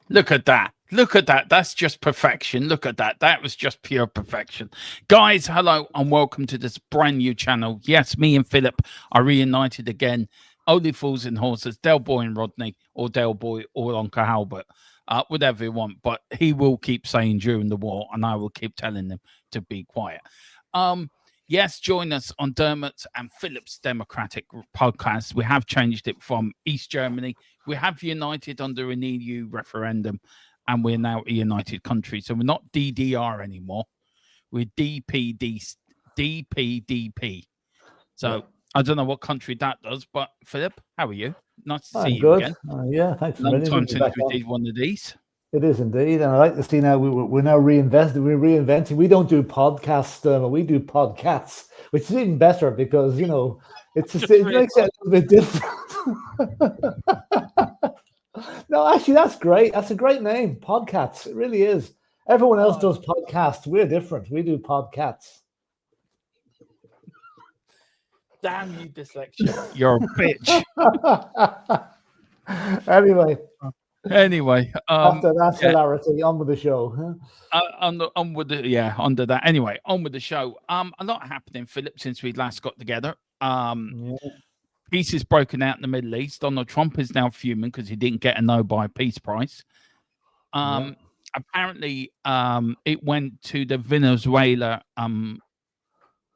Look at that. Look at that. That's just perfection. Look at that. That was just pure perfection. Guys, hello and welcome to this brand new channel. Yes, me and Philip are reunited again. Only Fools and Horses, Del Boy and Rodney, or Del Boy or Uncle Albert, whatever you want. But he will keep saying during the war, and I will keep telling him to be quiet. Um, yes, join us on Dermot's and Philip's Democratic podcast. We have changed it from East Germany. We have united under an EU referendum, and we're now a united country. So we're not DDR anymore. We're DPDP. So I don't know what country that does, but Philip, how are you? Nice to see you good. again. Yeah, thanks for Long time since we did one of these. It is indeed, and I like to see now we're now reinvesting. We're reinventing. We don't do podcasts, we do podcasts, which is even better because it makes it a little bit different. No, actually, that's great. That's a great name, Podcats. It really is. Everyone else does podcasts. We're different. We do podcasts. Damn you, dyslexia! You're a bitch. Anyway, after that hilarity, on with the show. On with the under that. Anyway, on with the show. A lot happening, Philip, since we last got together. Peace is broken out in the Middle East. Donald Trump is now fuming because he didn't get a Nobel Peace Prize. Apparently, it went to the Venezuela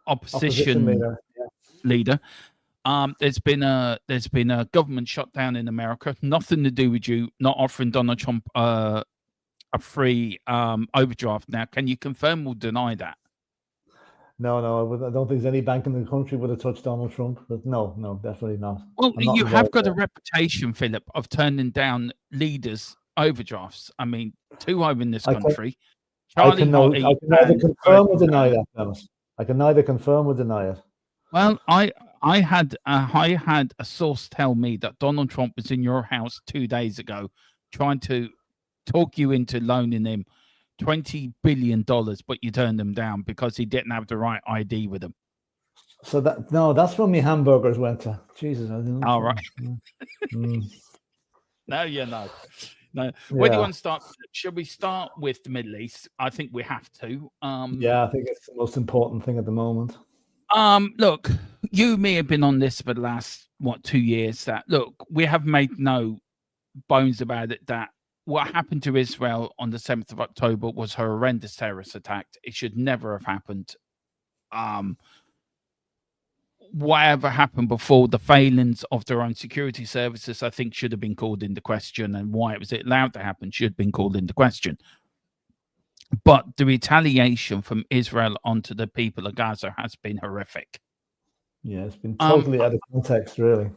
opposition leader. There's been a government shutdown in America. Nothing to do with you not offering Donald Trump a free overdraft. Now, can you confirm or deny that? No, I don't think there's any bank in the country would have touched Donald Trump. But no, definitely not. Well, you have got a reputation, Philip, of turning down leaders' overdrafts. I mean, two over in this country. I can neither confirm or deny that, Thomas. I can neither confirm or deny it. Well, I had a source tell me that Donald Trump was in your house 2 days ago trying to talk you into loaning him $20 billion, but you turned him down because he didn't have the right ID with him. So that's when my hamburgers went to. Jesus, I didn't know. All right. No. Where do you want to start? Should we start with the Middle East? I think we have to. Yeah, I think it's the most important thing at the moment. Look, you and me have been on this for the last 2 years. That look, we have made no bones about it. That what happened to Israel on the 7th of October was a horrendous terrorist attack. It should never have happened. Whatever happened before, the failings of their own security services, I think, should have been called into question, and why it was allowed to happen should have been called into question. But the retaliation from Israel onto the people of Gaza has been horrific. Yeah, it's been totally out of context, really.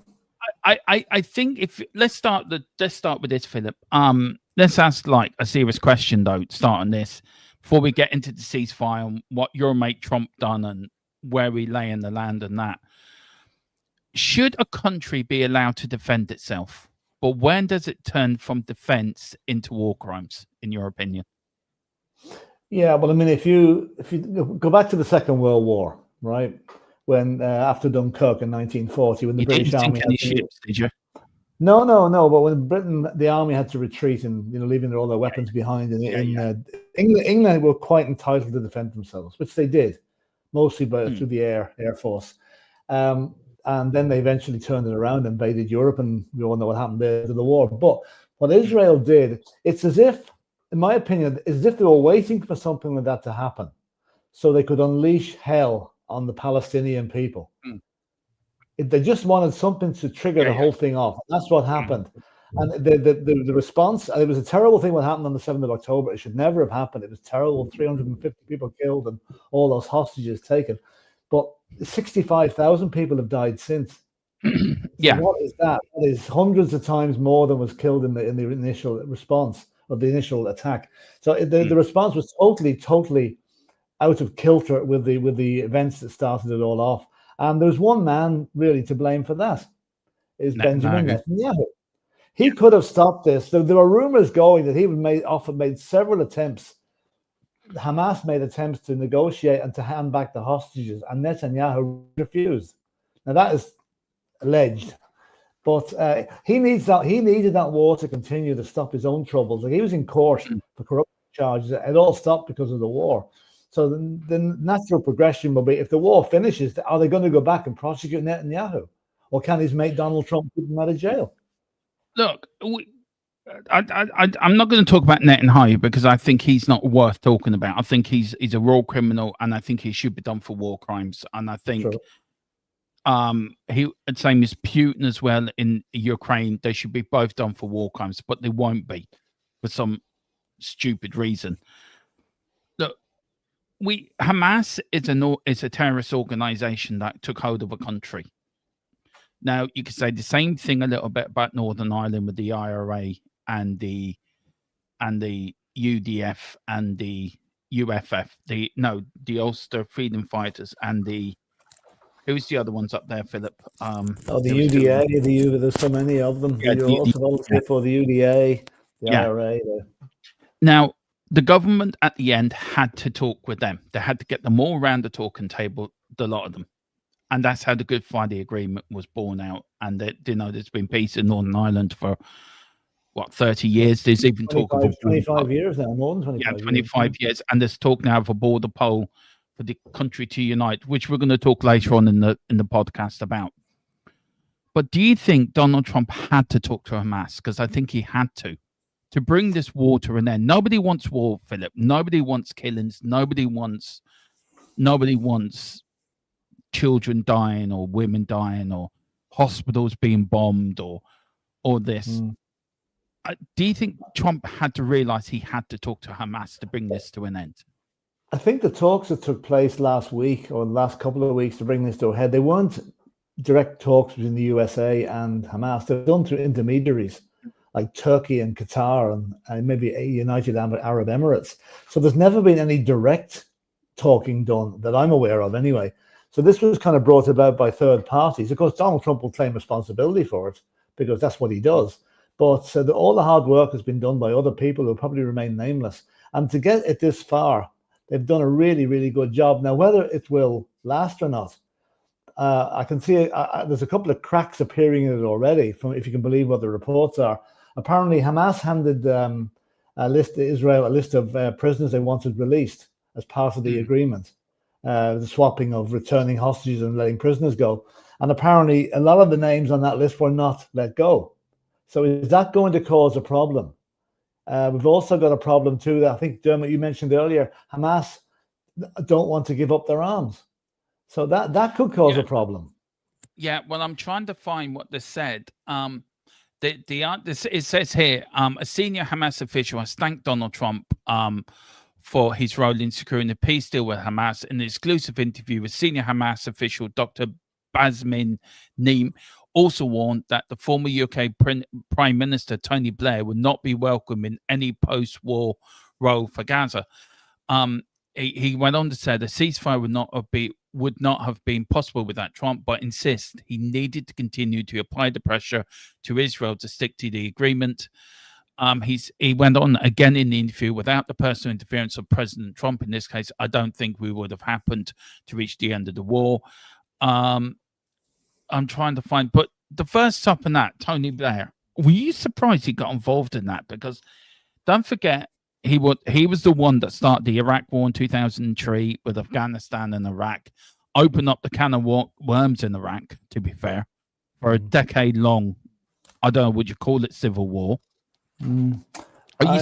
I think let's start with this, Philip. Let's ask like a serious question though. Start on this before we get into the ceasefire and what your mate Trump done and where we lay in the land and that. Should a country be allowed to defend itself? But when does it turn from defense into war crimes, in your opinion? Yeah, well, I mean, if you go back to the Second World War, right, when after Dunkirk in 1940, when the British Army had ships, did you? No. But when the army had to retreat and leaving all their weapons behind, England were quite entitled to defend themselves, which they did, mostly through the Air Force. And then they eventually turned it around, invaded Europe, and we all know what happened there to the war. But what Israel did, it's as if, in my opinion, as if they were waiting for something like that to happen so they could unleash hell on the Palestinian people. They just wanted something to trigger the whole thing off. That's what happened. And the response, and it was a terrible thing what happened on the 7th of October. It should never have happened. It was terrible. 350 people killed and all those hostages taken. But 65,000 people have died since. Yeah. So what is that? That is hundreds of times more than was killed in the initial response of the initial attack. So the response was totally out of kilter with the events that started it all off. And there's one man really to blame for that, is Benjamin Netanyahu. He could have stopped this. There were rumors going that he made several attempts. Hamas made attempts to negotiate and to hand back the hostages, and Netanyahu refused. Now that is alleged, But he needed that war to continue to stop his own troubles. Like, he was in court for corruption charges. It all stopped because of the war. So the natural progression will be, if the war finishes, are they going to go back and prosecute Netanyahu? Or can his mate Donald Trump keep him out of jail? Look, I'm not going to talk about Netanyahu because I think he's not worth talking about. I think he's a raw criminal, and I think he should be done for war crimes. And I think same as Putin as well in Ukraine, they should be both done for war crimes, but they won't be for some stupid reason. Look, Hamas is a terrorist organization that took hold of a country. Now, you could say the same thing a little bit about Northern Ireland with the IRA and the UDF and the UFF, the Ulster Freedom Fighters, and who's the other ones up there, Philip? The UDA, there's so many of them. Yeah, You're also voting for the UDA, the IRA. Now, the government at the end had to talk with them. They had to get them all around the talking table, a lot of them. And that's how the Good Friday Agreement was born out. And there's been peace in Northern Ireland for, 30 years. There's even talk of 25 years now, more than 25 years. 25 years. And there's talk now of a border poll for the country to unite, which we're going to talk later on in the podcast about. But do you think Donald Trump had to talk to Hamas? Because I think he had to bring this war to an end. Nobody wants war, Philip. Nobody wants killings. Nobody wants children dying or women dying or hospitals being bombed or this. Do you think Trump had to realize he had to talk to Hamas to bring this to an end? I think the talks that took place last week or the last couple of weeks to bring this to a head, they weren't direct talks between the USA and Hamas. They're done through intermediaries like Turkey and Qatar and maybe United Arab Emirates. So there's never been any direct talking done that I'm aware of anyway. So this was kind of brought about by third parties. Of course, Donald Trump will claim responsibility for it because that's what he does. But all the hard work has been done by other people who probably remain nameless. And to get it this far, they've done a really, really good job. Now, whether it will last or not, I can see there's a couple of cracks appearing in it already, if you can believe what the reports are. Apparently, Hamas handed Israel a list of prisoners they wanted released as part of the agreement. The swapping of returning hostages and letting prisoners go. And apparently a lot of the names on that list were not let go. So is that going to cause a problem? We've also got a problem too that I think, Dermot, you mentioned earlier, Hamas don't want to give up their arms. So that could cause a problem. Yeah, well, I'm trying to find what they said. It says here, a senior Hamas official has thanked Donald Trump for his role in securing the peace deal with Hamas. In an exclusive interview with senior Hamas official Dr. Basmin Neem also warned that the former UK Prime Minister Tony Blair would not be welcome in any post-war role for Gaza. He went on to say the ceasefire would not have been possible without Trump, but insists he needed to continue to apply the pressure to Israel to stick to the agreement. He went on again in the interview, without the personal interference of President Trump, in this case, I don't think we would have happened to reach the end of the war. I'm trying to find, but the first up in that, Tony Blair, were you surprised he got involved in that? Because don't forget, he was the one that started the Iraq war in 2003 with Afghanistan and Iraq, opened up the can of worms in Iraq, to be fair, for a decade long, I don't know, would you call it civil war? Are you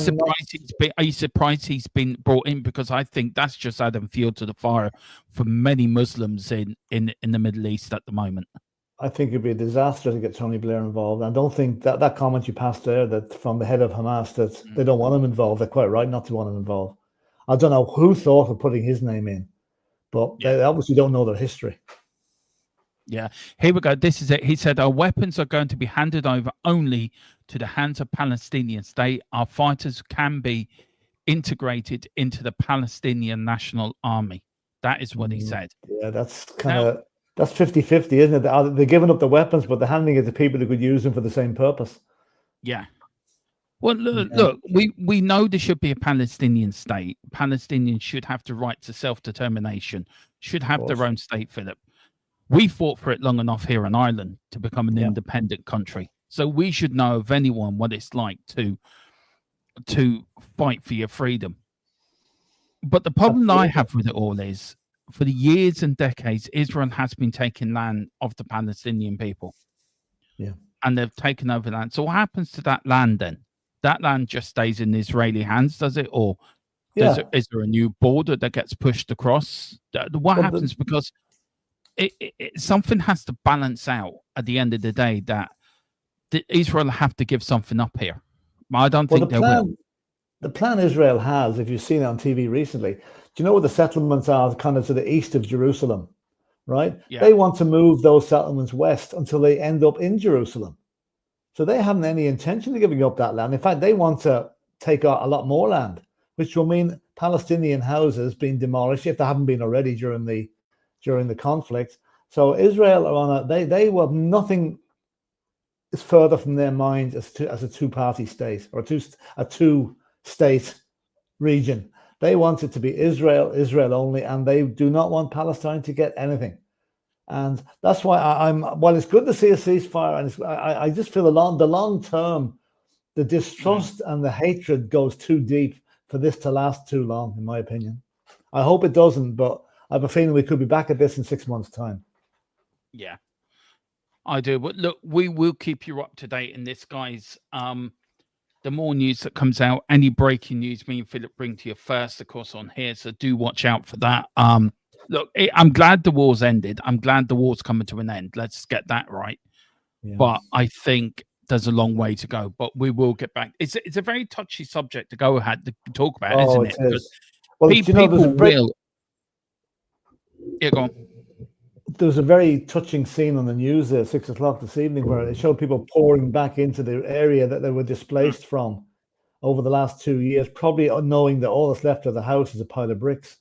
surprised he's been brought in? Because I think that's just adding fuel to the fire for many Muslims in the Middle East at the moment. I think it'd be a disaster to get Tony Blair involved. I don't think that comment you passed there, that from the head of Hamas, that they don't want him involved. They're quite right not to want him involved. I don't know who thought of putting his name in, but they obviously don't know their history. Yeah, here we go. This is it. He said, our weapons are going to be handed over only to the hands of Palestinian state. Our fighters can be integrated into the Palestinian National Army. That is what he said. Yeah, that's kind of, that's 50-50, isn't it? They're giving up the weapons, but they're handing it to people who could use them for the same purpose. Yeah. Well, look, we know there should be a Palestinian state. Palestinians should have the right to self-determination, should have their own state, Philip. We fought for it long enough here in Ireland to become an independent country. So we should know of anyone what it's like to fight for your freedom. But the problem I have with it all is, for the years and decades, Israel has been taking land of the Palestinian people. Yeah. And they've taken over land. So what happens to that land then? That land just stays in Israeli hands, does it? Or is there a new border that gets pushed across? What happens? Because something has to balance out at the end of the day, that Israel have to give something up here. I don't think they will. The plan Israel has, if you've seen it on TV recently, do you know what the settlements are kind of to the east of Jerusalem, right? Yeah. They want to move those settlements west until they end up in Jerusalem. So they haven't any intention of giving up that land. In fact, they want to take out a lot more land, which will mean Palestinian houses being demolished, if they haven't been already during the conflict. So Israel are on they will nothing is further from their mind as a two-party state, or a two-state region. They want it to be Israel only, and they do not want Palestine to get anything. And that's why while it's good to see a ceasefire, and I just feel the long term, the distrust and the hatred goes too deep for this to last too long, in my opinion. I hope it doesn't, but I have a feeling we could be back at this in 6 months' time. Yeah, I do. But look, we will keep you up to date in this, guys. The more news that comes out, any breaking news, me and Philip bring to you first, of course, on here. So do watch out for that. Look, I'm glad the war's ended. I'm glad the war's coming to an end. Let's get that right. Yeah. But I think there's a long way to go. But we will get back. It's a very touchy subject to go ahead to talk about, isn't it? Is. Well, people will. Yeah, go on. There was a very touching scene on the news at 6 o'clock this evening where it showed people pouring back into the area that they were displaced from over the last 2 years, probably knowing that all that's left of the house is a pile of bricks.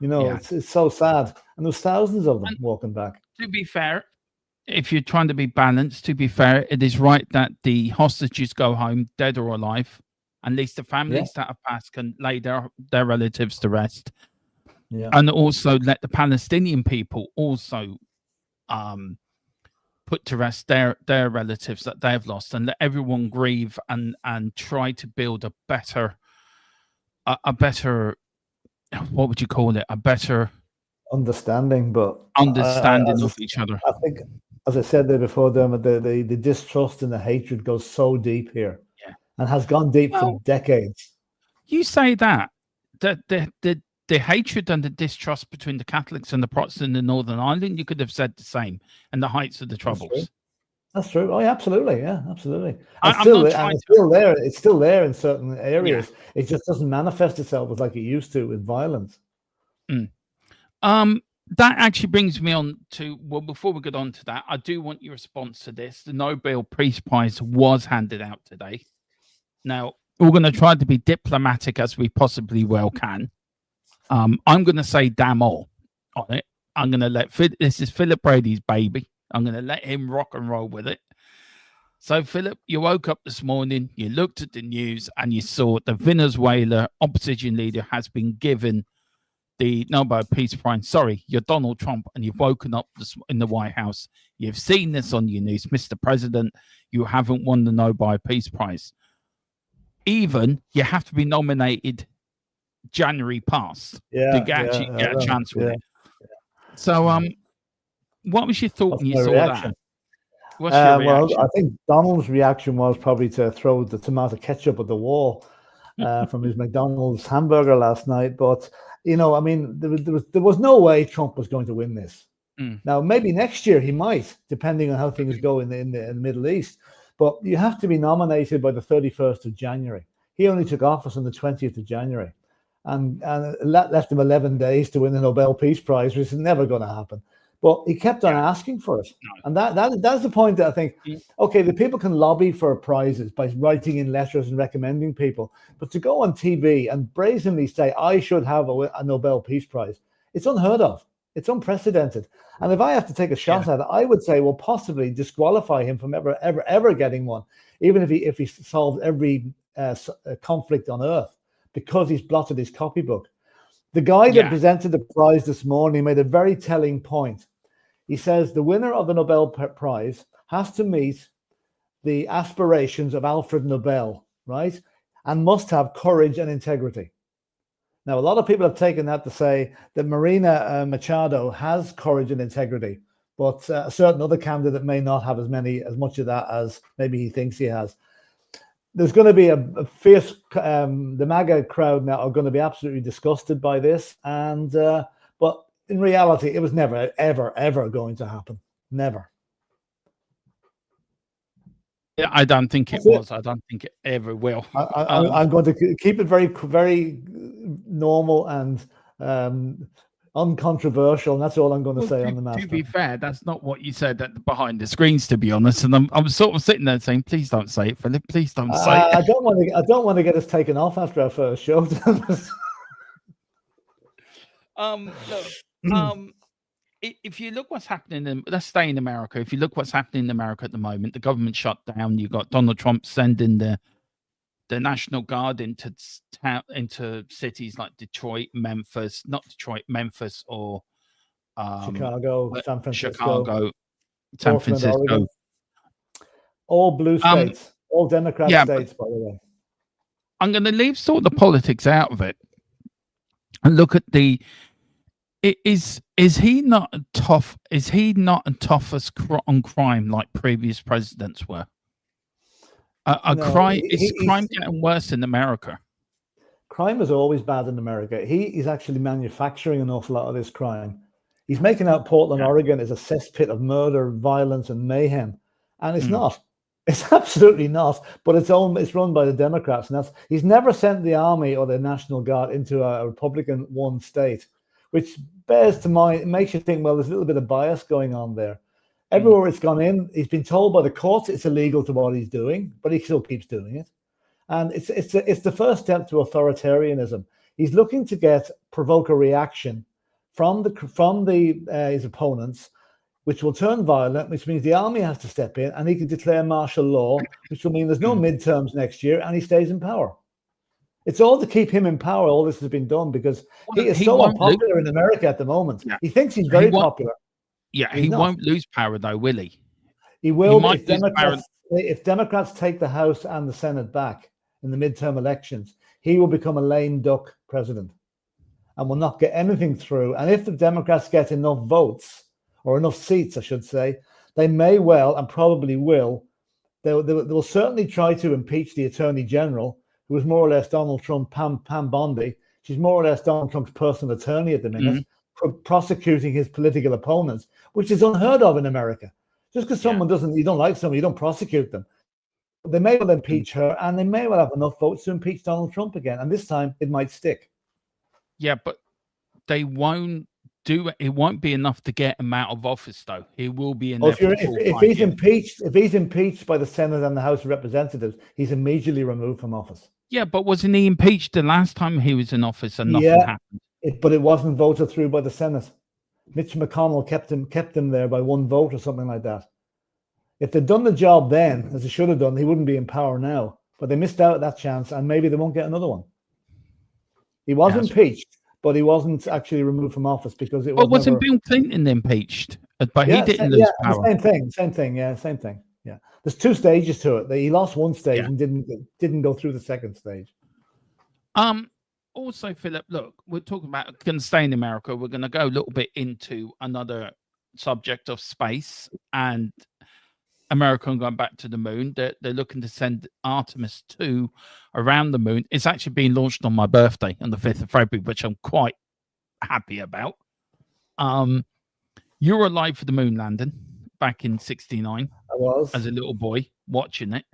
You know, it's so sad. And there's thousands of them walking back. To be fair, if you're trying to be balanced, to be fair, it is right that the hostages go home, dead or alive. At least the families that have passed can lay their relatives to rest. Yeah. And also let the Palestinian people also put to rest their relatives that they've lost, and let everyone grieve and try to build a better what would you call it? A better understanding, of each other. I think, as I said there before, Dermot, the distrust and the hatred goes so deep here, and has gone deep for decades. You say that the hatred and the distrust between the Catholics and the Protestants in Northern Ireland, you could have said the same in the heights of the Troubles. That's true. Oh, yeah, absolutely. Yeah, absolutely. It's still there in certain areas. Yeah. It just doesn't manifest itself as like it used to with violence. That actually brings me on to, well, before we get on to that, I do want your response to this. The Nobel Peace Prize was handed out today. Now, we're going to try to be diplomatic as we possibly well can. I'm going to say damn all on it. I'm going to this is Philip Brady's baby. I'm going to let him rock and roll with it. So, Philip, you woke up this morning, you looked at the news, and you saw the Venezuela opposition leader has been given the Nobel Peace Prize. Sorry, you're Donald Trump, and you've woken up in the White House. You've seen this on your news. Mr. President, you haven't won the Nobel Peace Prize. Even you have to be nominated January past to get a chance with it. So, what was your thought when you saw that? What's your reaction? Well, I think Donald's reaction was probably to throw the tomato ketchup at the wall from his McDonald's hamburger last night. But, you know, I mean, there was no way Trump was going to win this. Now, maybe next year he might, depending on how things go in the Middle East. But you have to be nominated by the 31st of January. He only took office on the 20th of January. And left him 11 days to win the Nobel Peace Prize, which is never going to happen. But he kept on asking for it. And that's the point that I think, okay, the people can lobby for prizes by writing in letters and recommending people. But to go on TV and brazenly say, I should have a Nobel Peace Prize, it's unheard of. It's unprecedented. And if I have to take a shot at it, I would say, well, possibly disqualify him from ever getting one, even if he solved every conflict on Earth, because he's blotted his copybook. The guy that presented the prize this morning made a very telling point. He says the winner of the Nobel Prize has to meet the aspirations of Alfred Nobel, right? And must have courage and integrity. Now, a lot of people have taken that to say that Marina Machado has courage and integrity, but a certain other candidate may not have as much of that as maybe he thinks he has. There's going to be a fierce, the MAGA crowd now are going to be absolutely disgusted by this. And, but in reality, it was never, ever, ever going to happen. Never. Yeah, I don't think it was. I don't think it ever will. I'm going to keep it very, very normal and uncontroversial, and that's all I'm going to say on the matter. To be fair, that's not what you said behind the screens, to be honest. And I'm sort of sitting there saying, "Please don't say it, Philip. Please don't say it." I don't want to get us taken off after our first show. If you look what's happening, let's stay in America. If you look what's happening in America at the moment, the government shut down. You got Donald Trump sending the National Guard into cities like Detroit, Memphis, or Chicago, San Francisco, San Francisco, Oregon. All blue states, all Democrat states, by the way. I'm going to leave sort of the politics out of it and look at the. Is he not tough? Is he not as tough on crime like previous presidents were? Crime getting worse in America? Crime is always bad in America. He is actually manufacturing an awful lot of this crime. He's making out Portland, Oregon as a cesspit of murder, violence, and mayhem, and it's not. It's absolutely not. But it's run by the Democrats, and he's never sent the army or the National Guard into a Republican-won state, which bears to mind. It makes you think, well, there's a little bit of bias going on there. Everywhere it's gone in, he's been told by the courts it's illegal to what he's doing, but he still keeps doing it. And it's the first step to authoritarianism. He's looking to provoke a reaction from his opponents, which will turn violent, which means the army has to step in, and he can declare martial law, which will mean there's no midterms next year, and he stays in power. It's all to keep him in power. All this has been done because he is so unpopular in America at the moment. Yeah. He thinks he's very popular. Yeah, he won't lose power though, will he? He will if Democrats take the House and the Senate back in the midterm elections. He will become a lame duck president and will not get anything through. And if the Democrats get enough votes, or enough seats, I should say, they may well and probably will. They will certainly try to impeach the Attorney General, who is more or less Donald Trump, Pam Bondi. She's more or less Donald Trump's personal attorney at the minute, for prosecuting his political opponents, which is unheard of in America. Just because you don't like someone, you don't prosecute them. They may well impeach her, and they may well have enough votes to impeach Donald Trump again. And this time, it might stick. Yeah, but they won't do it. It won't be enough to get him out of office, though. He will be in. If he's impeached by the Senate and the House of Representatives, he's immediately removed from office. Yeah, but wasn't he impeached the last time he was in office and nothing happened? But it wasn't voted through by the Senate. Mitch McConnell kept him there by one vote or something like that. If they'd done the job then, as they should have done, he wouldn't be in power now. But they missed out that chance, and maybe they won't get another one. He was impeached, but he wasn't actually removed from office because it was. But wasn't Bill Clinton impeached? But he didn't lose power. Same thing. Yeah. There's two stages to it. He lost one stage and didn't go through the second stage. Also, Philip, look, we're talking about going to stay in America. We're going to go a little bit into another subject of space and America going back to the moon. They're looking to send Artemis 2 around the moon. It's actually being launched on my birthday on the 5th of February, which I'm quite happy about. You were alive for the moon landing back in '69. I was. As a little boy watching it.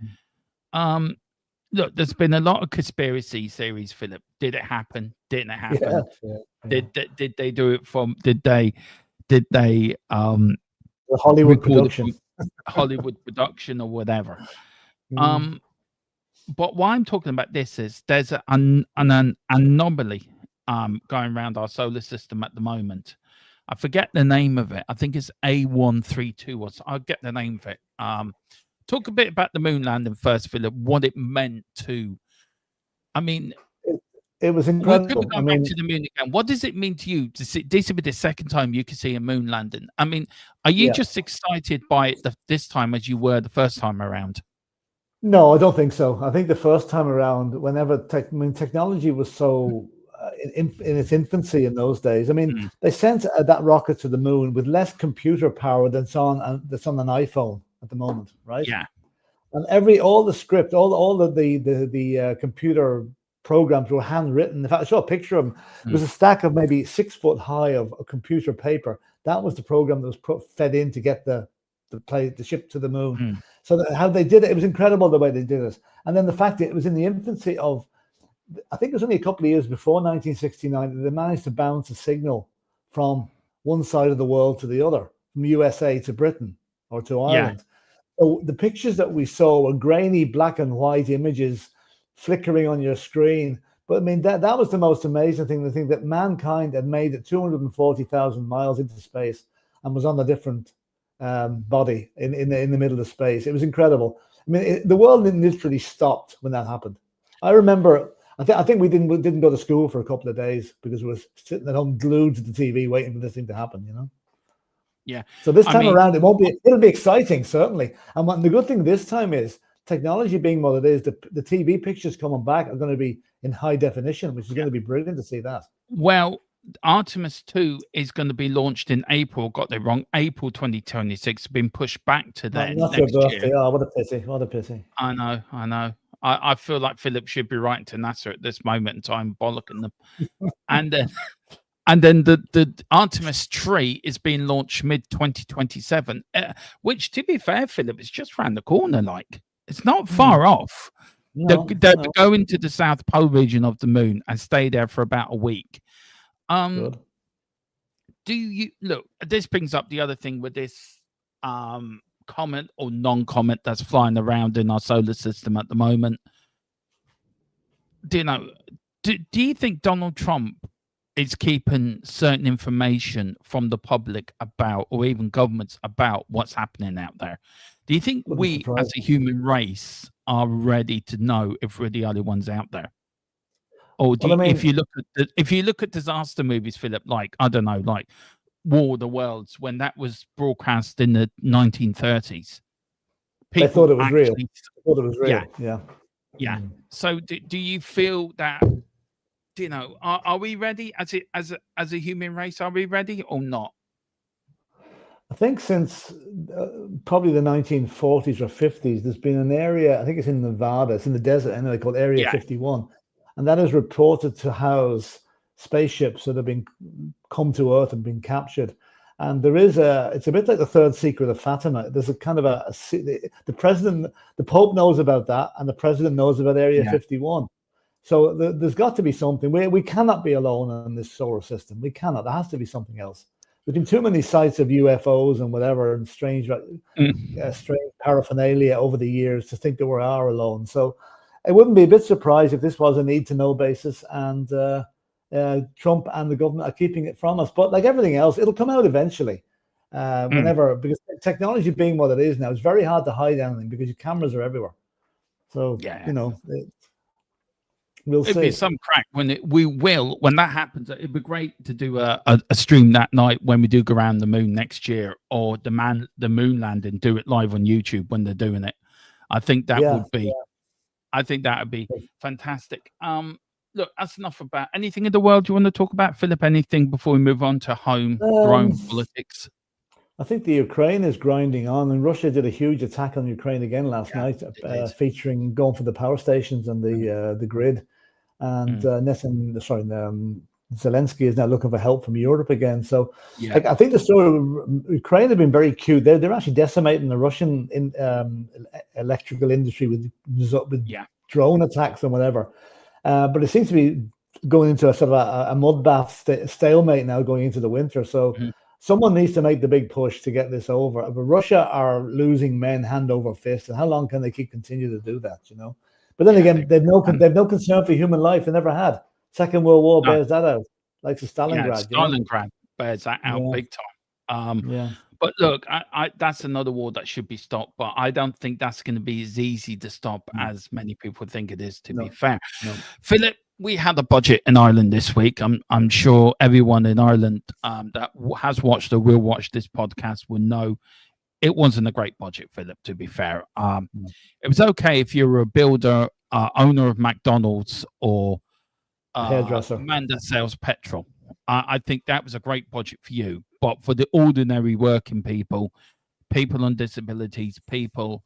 Look, there's been a lot of conspiracy theories, Philip. Did it happen? Didn't it happen? Yeah. Did they do it from? Did they? The Hollywood production, Hollywood production, or whatever. But why I'm talking about this is there's an anomaly going around our solar system at the moment. I forget the name of it. I think it's A132, or so. I'll get the name of it. Talk a bit about the moon landing first, Philip, what it meant to, I mean, It was We're going to incredible. go back to the moon again. What does it mean to you to see this will be the second time you can see a moon landing? I mean, are you just excited by it this time as you were the first time around? No, I don't think so. I think the first time around, whenever technology was so in its infancy in those days. I mean, they sent that rocket to the moon with less computer power that's on an iPhone at the moment, right? Yeah. And all the script, all the computer programs were handwritten. In fact, I saw a picture of them. It was a stack of maybe 6 foot high of computer paper. That was the program that was fed in to get the ship to the moon. So how they did it, it was incredible the way they did it. And then the fact that it was in the infancy of, I think it was only a couple of years before 1969 that they managed to bounce a signal from one side of the world to the other, from USA to Britain or to Ireland. So the pictures that we saw were grainy black and white images flickering on your screen. But I mean, that was the most amazing thing, the thing that mankind had made it 240,000 miles into space and was on a different body in the middle of space. It was incredible. I mean, the world literally stopped when that happened. I remember, I think we didn't go to school for a couple of days because we were sitting at home glued to the TV waiting for this thing to happen, you know? Yeah. So this time around, it'll be exciting, certainly. And the good thing this time is technology being what it is, the TV pictures coming back are going to be in high definition, which is going to be brilliant to see that. Well, Artemis 2 is going to be launched in April. Got that wrong. April 2026 been pushed back to that Not next your birthday. year. Oh, what a pity. What a pity. I know. I feel like Philip should be writing to NASA at this moment in time, bollocking them. And then the Artemis 3 is being launched mid 2027, which, to be fair, Philip, it's just around the corner. Like, it's not far off. They're going to the South Pole region of the moon and stay there for about a week. Good. Do you look? This brings up the other thing with this comet or non-comet that's flying around in our solar system at the moment. Do you know? Do you think Donald Trump is keeping certain information from the public about, or even governments about, what's happening out there? Do you think we, as a human race, are ready to know if we're the only ones out there? Or if you look at disaster movies, Philip, like, I don't know, like War of the Worlds, when that was broadcast in the 1930s, people thought it was real. Yeah. So do you feel that? You know, are we ready as a human race? Are we ready or not? I think since probably the 1940s or 50s, there's been an area, I think it's in Nevada, it's in the desert anyway, called Area 51. And that is reported to house spaceships that have come to Earth and been captured. And there is it's a bit like the third secret of Fatima. There's a kind of the Pope knows about that, and the president knows about Area 51. So there's got to be something. We cannot be alone in this solar system. We cannot. There has to be something else. There's been too many sites of UFOs and whatever and strange paraphernalia over the years to think that we are alone. So I wouldn't be a bit surprised if this was a need-to-know basis, and Trump and the government are keeping it from us. But like everything else, it'll come out eventually. Whenever, because technology being what it is now, it's very hard to hide anything because your cameras are everywhere. So you know. We'll see. It'd be some crack when that happens. It'd be great to do a stream that night when we do go around the moon next year, or the moon landing. Do it live on YouTube when they're doing it. I think that would be. I think that would be fantastic. Look, that's enough about anything in the world you want to talk about, Philip. Anything before we move on to homegrown politics? I think the Ukraine is grinding on, and Russia did a huge attack on Ukraine again last night, featuring going for the power stations and the grid. And Zelensky is now looking for help from Europe again. So, I think the story of Ukraine have been very cute. They're actually decimating the Russian electrical industry with drone attacks and whatever. But it seems to be going into a sort of a mud bath stalemate now, going into the winter. So. Someone needs to make the big push to get this over. But Russia are losing men hand over fist, and how long can they continue to do that? You know. But then again, they've no concern for human life. They never had. Second World War bears that out, like the Stalingrad. Stalingrad bears that out big time. But look, I that's another war that should be stopped. But I don't think that's going to be as easy to stop as many people think it is. To be fair, Philip, we had a budget in Ireland this week. I'm sure everyone in Ireland that has watched or will watch this podcast will know it wasn't a great budget, Philip. To be fair, it was okay if you were a builder, owner of McDonald's, or hairdresser, man that sells petrol. I think that was a great budget for you, but for the ordinary working people, people on disabilities, people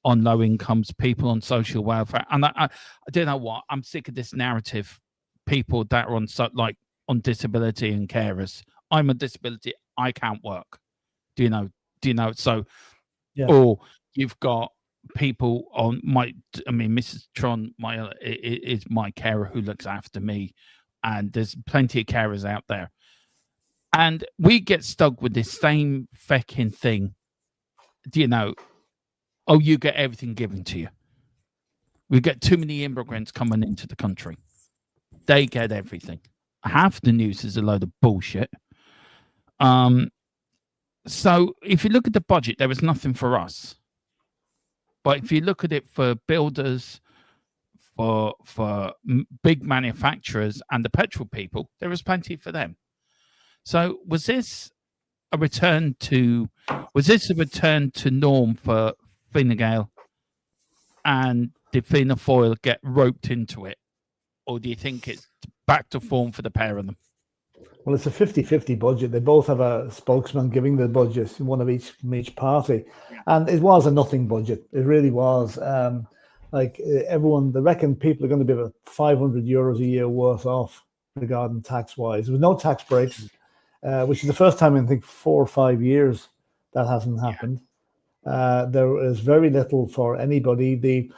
on low incomes, people on social welfare, and I don't know what, I'm sick of this narrative. People that are on disability and carers. I'm on disability. I can't work. Do you know? So, yeah. Or you've got people on Mrs. Tron, is my carer who looks after me, and there's plenty of carers out there, and we get stuck with this same fucking thing. Oh, you get everything given to you. We get too many immigrants coming into the country. They get everything. Half the news is a load of bullshit. So if you look at the budget, there was nothing for us. But if you look at it for builders, for big manufacturers and the petrol people, there was plenty for them. So was this a return to norm for Fine Gael, and did Fianna Fáil get roped into it, or do you think it's back to form for the pair of them? Well, it's a 50-50 budget. They both have a spokesman giving the budget, one of each from each party, and it was a nothing budget. It really was. Everyone, they reckon people are going to be about €500 a year worse off regarding tax-wise. There was no tax breaks, which is the first time in, I think, 4 or 5 years that hasn't happened. There is very little for anybody. The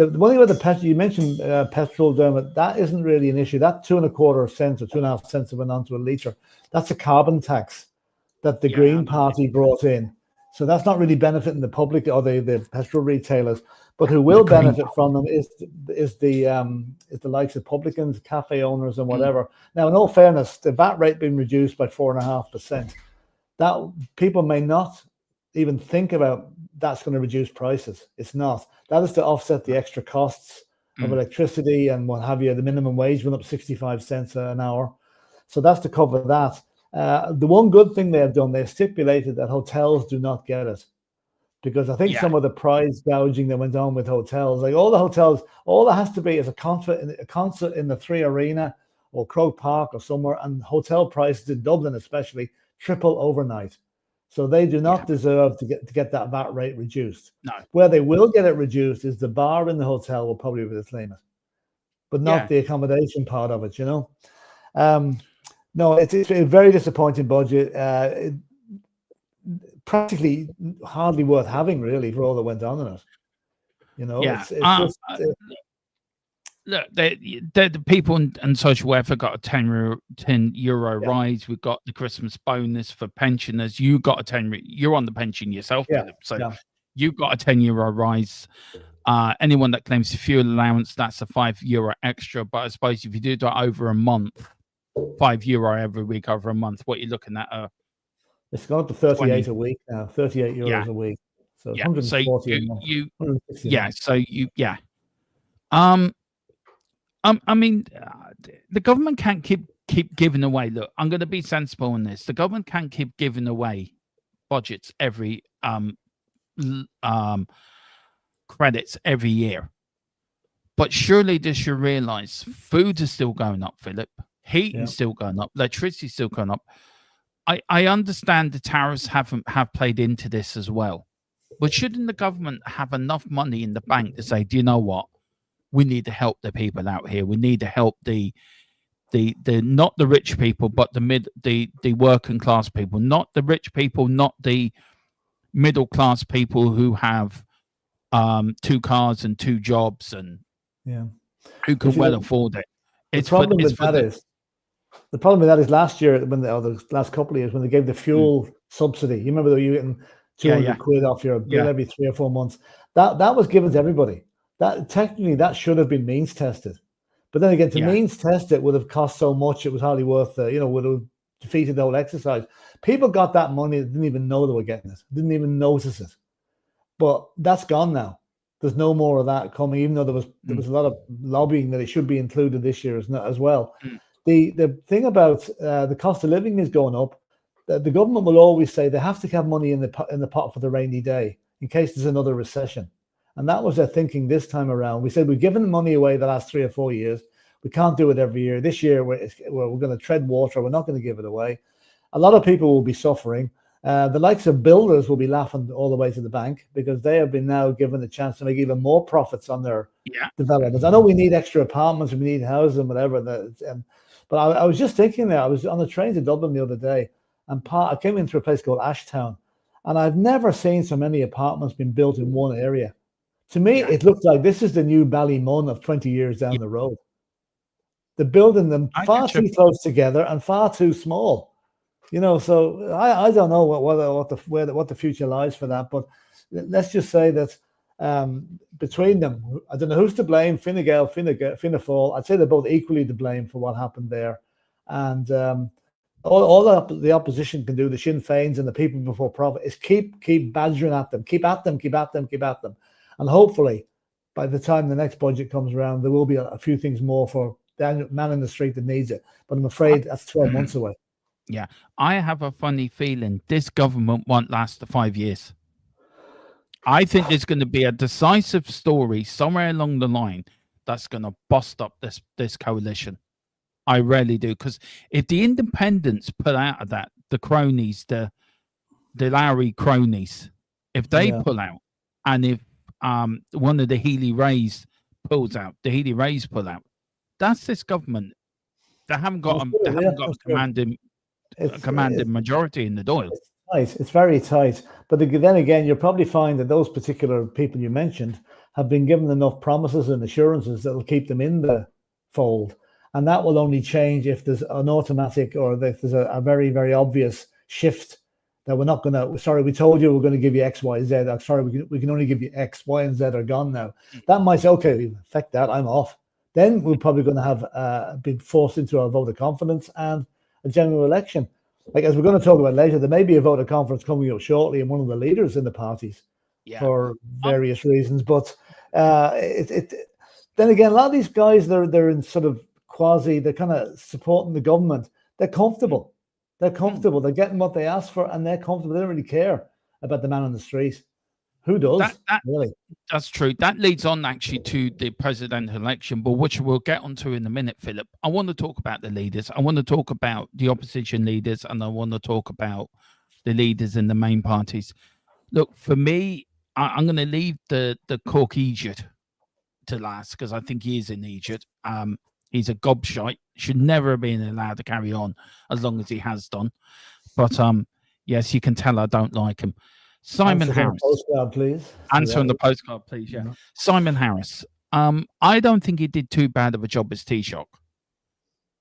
one thing about the petrol, you mentioned petrol, Dermot, that isn't really an issue. That 2.25 cents or 2.5 cents that went onto a litre, that's a carbon tax that the Green Party brought in. So that's not really benefiting the public or the petrol retailers. But who will benefit from them is the likes of publicans, cafe owners, and whatever. Now, in all fairness, the VAT rate being reduced by 4.5%, that people may not even think about that's going to reduce prices. It's not. That is to offset the extra costs of electricity and what have you. The minimum wage went up 65 cents an hour. So that's to cover that. The one good thing they have done, they stipulated that hotels do not get it. Because I think some of the price gouging that went on with hotels, like all the hotels, all there has to be is a concert in the Three Arena or Croke Park or somewhere, and hotel prices in Dublin especially triple overnight. So they do not deserve to get that VAT rate reduced. No. Where they will get it reduced is the bar in the hotel will probably reclaim it, but not the accommodation part of it, No, it's a very disappointing budget. Practically hardly worth having, really, for all that went on in it. It's just... Look, the people and social welfare got a €10 rise. We've got the Christmas bonus for pensioners. You got a 10. You're on the pension yourself, so you got a €10 rise. Anyone that claims fuel allowance, that's a €5 extra. But I suppose if you do that over a month, €5 every week over a month, what you're looking at? It's gone up to 38 a week now. €38 a week. So 140. The government can't keep giving away. Look, I'm going to be sensible in this. The government can't keep giving away budgets every credits every year. But surely they should realise food is still going up, Philip. Heating still going up. Electricity still going up. I understand the tariffs have played into this as well. But shouldn't the government have enough money in the bank to say, do you know what? We need to help the people out here. We need to help the not the rich people, but the working class people, not the rich people, not the middle class people who have 2 cars and 2 jobs and who can well afford it. The problem with that is last year, the last couple of years, when they gave the fuel subsidy, you remember that you were getting 200 quid off your bill every 3 or 4 months. That was given to everybody. That technically that should have been means tested, but then again, to means test it would have cost so much it was hardly worth would have defeated the whole exercise. People got that money, didn't even know they were getting it, didn't even notice it, but that's gone now. there's no more of that coming, even though there was a lot of lobbying that it should be included this year as well. The thing about the cost of living is going up. The government will always say they have to have money in the pot for the rainy day in case there's another recession. And that was their thinking this time around. We said we've given the money away the last 3 or 4 years. We can't do it every year. This year we're going to tread water. We're not going to give it away. A lot of people will be suffering. The likes of builders will be laughing all the way to the bank because they have been now given a chance to make even more profits on their developments. I know we need extra apartments and we need houses and whatever. But I was just thinking there. I was on the train to Dublin the other day, and I came into a place called Ashtown, and I've never seen so many apartments being built in one area. To me, it looked like this is the new Ballymun of 20 years down the road. They're building them far too close together and far too small. So I don't know what the future lies for that, but let's just say that between them, I don't know who's to blame, Fine Gael, Fianna Fáil. I'd say they're both equally to blame for what happened there. And all the opposition can do, the Sinn Féins and the people before profit, is keep badgering at them, keep at them. And hopefully, by the time the next budget comes around, there will be a few things more for the man in the street that needs it. But I'm afraid that's 12 months away. Yeah, I have a funny feeling this government won't last the 5 years. I think there's going to be a decisive story somewhere along the line that's going to bust up this coalition. I really do, because if the independents pull out of that, the cronies, the Lowry cronies, if they pull out, and if one of the Healy Rays pulls out, that's this government. They haven't got a commanding majority in the Dáil. It's very tight. But then again, you'll probably find that those particular people you mentioned have been given enough promises and assurances that will keep them in the fold. And that will only change if there's an automatic or if there's a very, very obvious shift that we're not going to, sorry, we told you we're going to give you X, Y, Z. I'm sorry, we can only give you X, Y, and Z are gone now. That might say, okay, affect that, I'm off. Then we're probably going to have been forced into a vote of confidence and a general election. Like, as we're going to talk about later, there may be a vote of confidence coming up shortly in one of the leaders in the parties for various reasons. But then again, a lot of these guys, they're in sort of they're kind of supporting the government. They're comfortable. They're getting what they asked for, and they're comfortable. They don't really care about the man on the street. Who does? Really? That's true. That leads on actually to the presidential election, but which we'll get onto in a minute, Philip. I want to talk about the leaders. I want to talk about the opposition leaders, and I want to talk about the leaders in the main parties. Look, for me, I'm going to leave the Cork Egypt to last because I think he is in Egypt. He's a gobshite. Should never have been allowed to carry on as long as he has done. But yes, you can tell I don't like him. Simon Harris. Postcard, please. Answer on the postcard, please. Yeah. Simon Harris. I don't think he did too bad of a job as Taoiseach.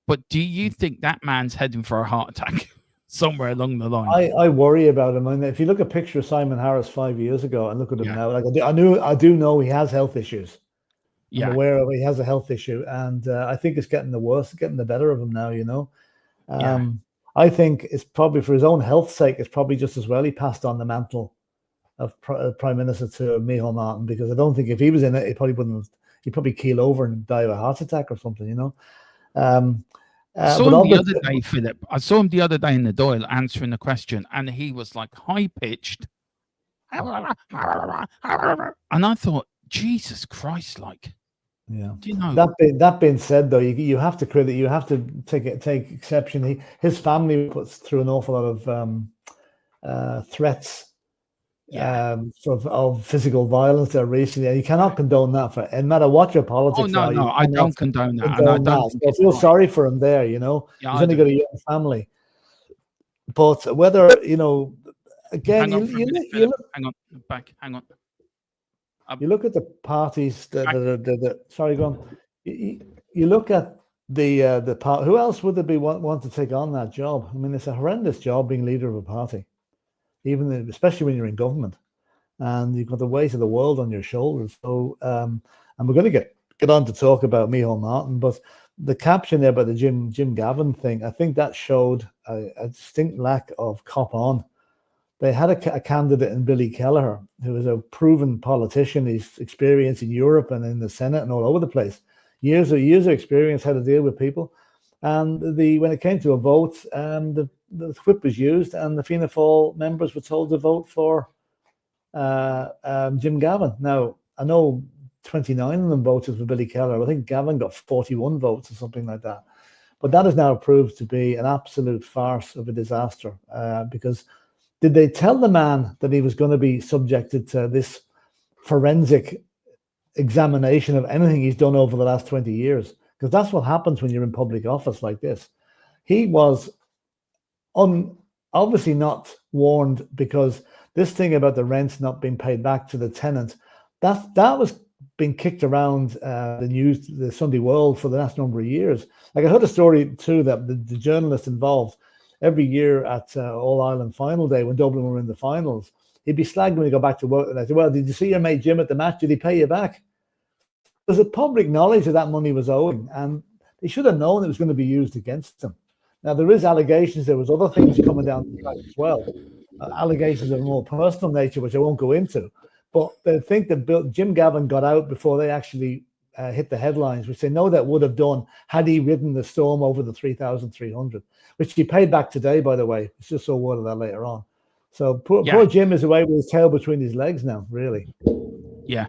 But do you think that man's heading for a heart attack somewhere along the line? I worry about him. And if you look at a picture of Simon Harris 5 years ago and look at him now, like I do know he has health issues. I'm aware of he has a health issue, and I think it's getting the worse, getting the better of him now. I think it's probably for his own health's sake. It's probably just as well he passed on the mantle of Prime Minister to Micheál Martin, because I don't think if he was in it, he probably wouldn't. He'd probably keel over and die of a heart attack or something. I saw him the other day, Philip. I saw him the other day in the Dáil answering a question, and he was like high pitched, and I thought, Jesus Christ, like. Yeah. Do you know? That being said, though, you have to take exception. His family puts through an awful lot of threats of physical violence there recently, and you cannot condone that no matter what your politics are. No, I don't condone that. And I don't I feel sorry for him there. He's only got a young family, but whether again, hang on. You look at the parties sorry, go on. You look at the part. Who else would there be want to take on that job? I mean, it's a horrendous job being leader of a party, especially when you're in government, and you've got the weight of the world on your shoulders. So, and we're going to get on to talk about Micheál Martin, but the caption there about the Jim Gavin thing, I think that showed a distinct lack of cop on they had a candidate in Billy Kelleher, who is a proven politician. He's experienced in Europe and in the Senate and all over the place. Years of experience how to deal with people. And when it came to a vote, the whip was used, and the Fianna Fáil members were told to vote for Jim Gavin. Now, I know 29 of them voted for Billy Kelleher. I think Gavin got 41 votes or something like that. But that has now proved to be an absolute farce of a disaster, because did they tell the man that he was going to be subjected to this forensic examination of anything he's done over the last 20 years? Because that's what happens when you're in public office like this. He was obviously not warned, because this thing about the rents not being paid back to the tenant, that was being kicked around the news, the Sunday World, for the last number of years. Like, I heard a story too that the journalist involved, every year at All Ireland Final Day, when Dublin were in the finals, he'd be slagged when he got back to work. And I said, well, did you see your mate Jim at the match? Did he pay you back? There's a public knowledge that money was owing, and they should have known it was going to be used against them. Now, there is allegations, there was other things coming down the track as well, allegations of a more personal nature, which I won't go into. But they think that Jim Gavin got out before they actually hit the headlines, which they know that would have done had he ridden the storm over the 3,300, which he paid back today, by the way. It's just so word of that later on. So poor Jim is away with his tail between his legs now, really. Yeah.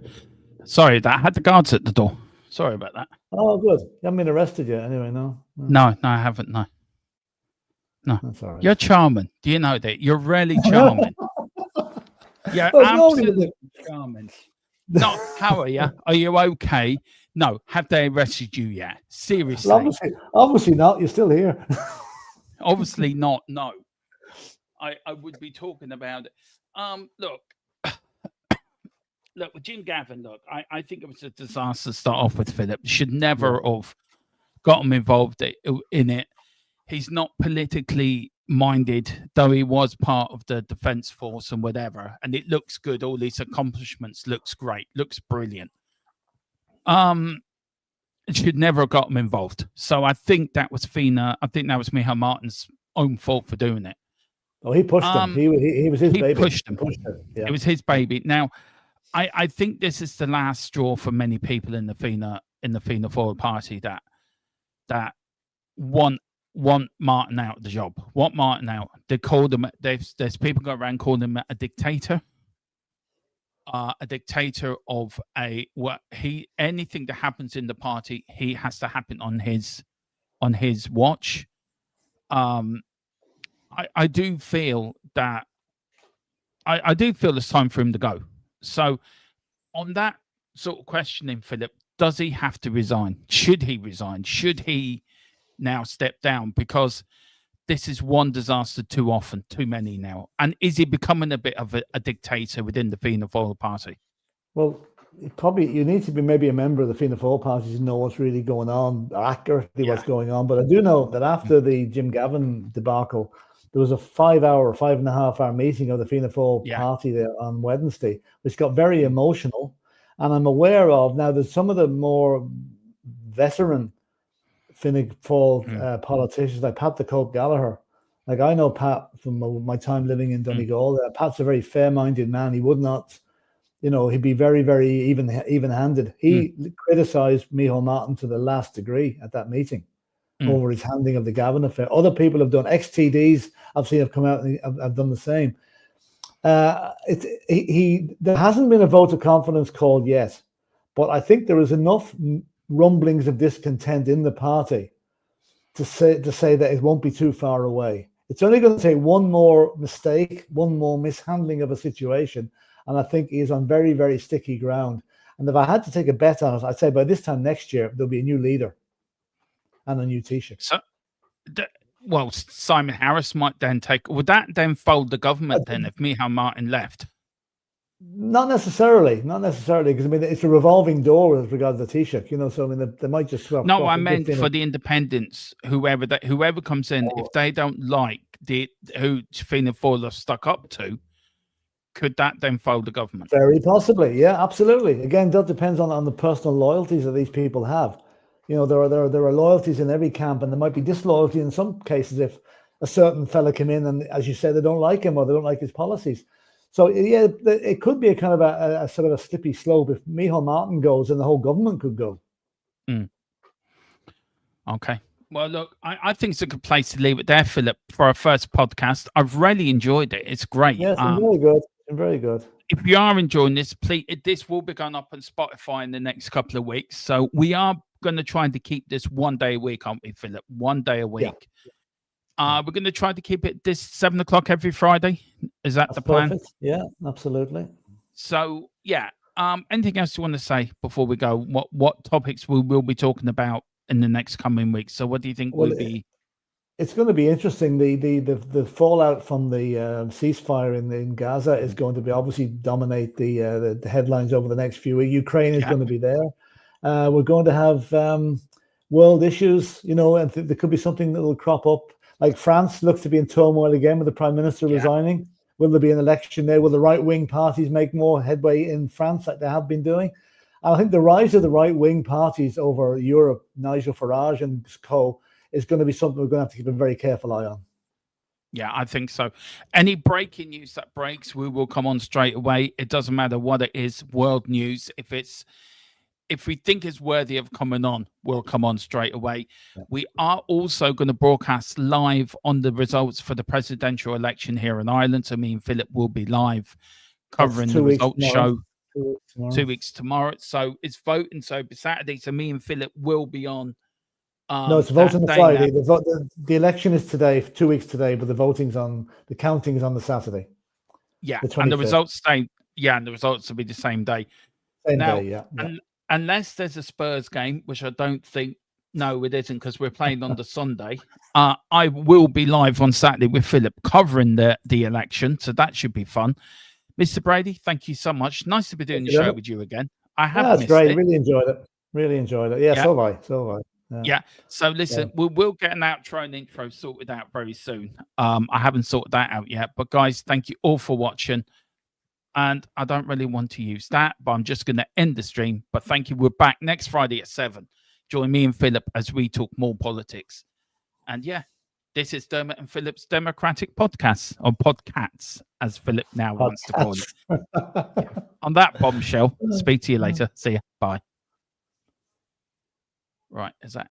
Sorry, I had the guards at the door. Sorry about that. Oh, good. You haven't been arrested yet anyway, no? No, I haven't, no. No. That's all right. You're charming. Do you know that? You're really charming. Yeah, absolutely charming. No, how are you? Are you okay? No, have they arrested you yet? Seriously? Well, obviously not. You're still here. Obviously not. No, I would be talking about it. Look, with Jim Gavin. Look, I think it was a disaster to start off with. Philip should never have got him involved in it. He's not politically minded, though he was part of the defense force and whatever, and it looks good. All these accomplishments looks great, looks brilliant. It should never have got him involved. So I think that was Micheál Martin's own fault for doing it. Oh, he pushed him. He was his baby. Pushed him. Yeah. It was his baby. Now, I think this is the last straw for many people in the Fianna Fáil party that want Martin out of the job. Want Martin out. They called him. There's people going around calling him a dictator. A dictator of anything that happens in the party, he has to happen on his watch. I do feel that I do feel it's time for him to go. So on that sort of questioning, Philip, does he have to resign? Should he resign? Should he now step down? Because this is one disaster too often, too many now. And is he becoming a bit of a dictator within the Fianna Fáil party? Well, you need to be maybe a member of the Fianna Fáil party to know what's really going on, or accurately what's going on. But I do know that after the Jim Gavin debacle, there was a 5.5-hour meeting of the Fianna Fáil party there on Wednesday, which got very emotional. And I'm aware of now that some of the more veteran Fianna Fáil politicians, like Pat the Cope Gallagher, like I know Pat from my time living in Donegal. Pat's a very fair-minded man. He would not, he'd be very, very even-handed. He criticised Micheál Martin to the last degree at that meeting over his handling of the Gavin affair. Other people have done, ex-TDs I've seen have come out and have done the same. There hasn't been a vote of confidence called yet, but I think there is enough rumblings of discontent in the party to say that it won't be too far away. It's only going to take one more mistake, one more mishandling of a situation, and I think he's on very, very sticky ground. And if I had to take a bet on it, I'd say by this time next year there'll be a new leader and a new Taoiseach. So, Simon Harris might then would that then fold the government then if Micheál Martin left? Not necessarily, because I mean it's a revolving door as regards the Taoiseach, so I mean they might just swap. No, I meant for the independents, whoever comes in, if they don't like who Fianna Fáil are stuck up to, could that then fold the government? Very possibly, yeah, absolutely. Again, that depends on the personal loyalties that these people have. There are loyalties in every camp, and there might be disloyalty in some cases if a certain fella come in, and as you said, they don't like him or they don't like his policies. So yeah, it could be a kind of a sort of a slippery slope. If Micheál Martin goes, then the whole government could go. Okay. Well, look, I think it's a good place to leave it there, Philip, for our first podcast. I've really enjoyed it. It's great. Yes, very good. Very good. If you are enjoying this, please, this will be going up on Spotify in the next couple of weeks. So we are going to try to keep this 1 day a week, aren't we, Philip? 1 day a week. Yeah. We're going to try to keep it this 7 o'clock every Friday. Is that the plan? Perfect. Yeah, absolutely. So, yeah. Anything else you want to say before we go? What topics we will be talking about in the next coming weeks? So what do you think will be? It's going to be interesting. The fallout from the ceasefire in Gaza is going to be obviously dominate the headlines over the next few weeks. Ukraine is going to be there. We're going to have world issues, and there could be something that will crop up. Like France looks to be in turmoil again with the Prime Minister resigning. Will there be an election there? Will the right-wing parties make more headway in France like they have been doing? I think the rise of the right-wing parties over Europe, Nigel Farage and co., is going to be something we're going to have to keep a very careful eye on. Yeah, I think so. Any breaking news that breaks, we will come on straight away. It doesn't matter what it is, world news. If we think it's worthy of coming on, we'll come on straight away. Yeah. We are also going to broadcast live on the results for the presidential election here in Ireland. So me and Philip will be live covering the results show 2 weeks tomorrow. So it's voting. So Saturday. So me and Philip will be on. No, it's voting on Friday. The election is today, 2 weeks today, but the counting is on the Saturday. Yeah, and the results stay. Yeah, and the results will be the same day. Same day, yeah. Unless there's a Spurs game, which I don't think. No, it isn't, because we're playing on the Sunday. I will be live on Saturday with Philip covering the election, so that should be fun. Mr. Brady, thank you so much. Nice to be doing the show with you again. I have. That's great. Really enjoyed it. Yeah, so have I. Yeah. So listen, we'll get an outro and intro sorted out very soon. I haven't sorted that out yet, but guys, thank you all for watching. And I don't really want to use that, but I'm just going to end the stream. But thank you. We're back next Friday at 7. Join me and Philip as we talk more politics. And yeah, this is Dermot and Philip's Democratic Podcast, or Podcats, as Philip now wants to call it. On that bombshell, speak to you later. See ya. Bye. Right, is that